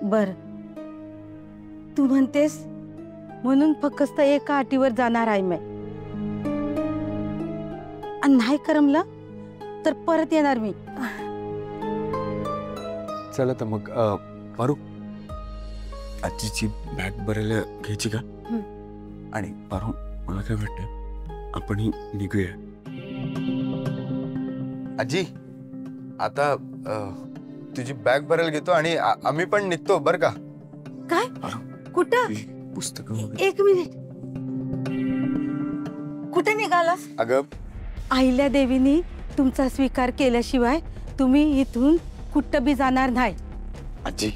बर, तू म्हणतेस म्हणून फक्त एका अटीवर जाणार आहे मी. आणि नाही करमलं तर परत येणार मी. चला तर मग पारू, आजीची बॅग भरायला घ्यायची का? आणि पारू, मला काय वाटतं आपणही निघूया. आजी, आता तुझी बॅग भरायला घेतो आणि आम्ही पण निघतो बर का? काय? कुठं? पुस्तक. एक मिनिट, कुठे निघालास? अगं, अहिल्या देवीनी तुमचा स्वीकार केल्याशिवाय तुम्ही इथून कुठं बी जाणार नाही. आजी,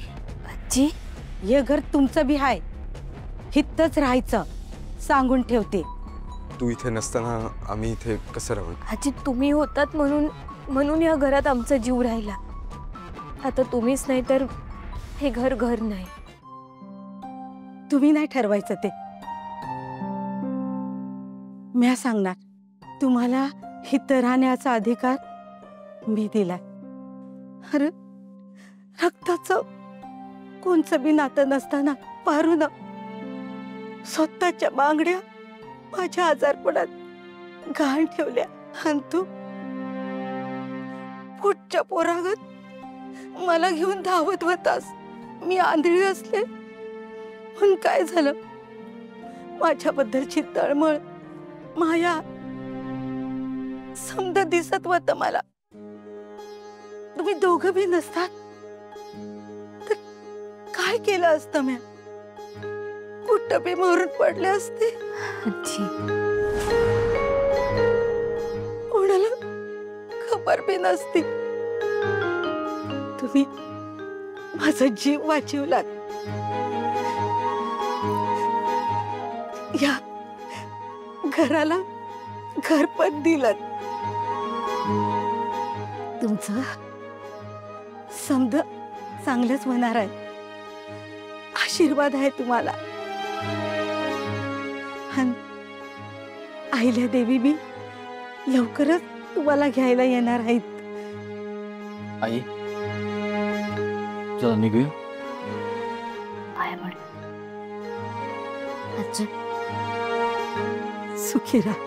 आजी, हे घर तुमचं बी आहे, हितच राहायचं सांगून ठेवते. तू इथे नसताना आम्ही इथे कसं राहू? आजी, तुम्ही होतात म्हणून या घरात आमचा जीव राहिला. आता तुम्हीच नाही तर हे घर घर नाही. तुम्ही नाही ठरवायचं ते, मी सांगणार. तुम्हाला हित राहण्याचा अधिकार मी दिलाय. अरे, रक्ताचं कोणचं बी नातं नसताना पारून स्वतःच्या बांगड्या माझ्या आजारपणात घाण ठेवल्या. आणि तू पुढच्या पोरागत मला घेऊन धावत होतास. मी आंधळी असले म्हणून काय झालं? माझ्याबद्दलची तळमळ, माया समजा दिसत होत मला. तुम्ही दोघं बी नसतात तर काय केलं असतं? मी कुठं बी मरून पडले असते. कोणाला खबर बी नसती. तुम्ही माझा जीव वाचवलात. या घराला घर पण दिलं. तुमचं समज चांगलंच होणार आहे. आशीर्वाद आहे तुम्हाला. अहिल्या देवी बी लवकरच तुम्हाला घ्यायला येणार आहेत. आई, चला निघूया. पाया पड. आजी, सुखी राहा.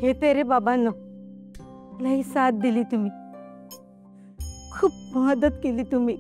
हे तेरे बाबांनो, लई साथ दिली तुम्ही, खूप मदत केली तुम्ही.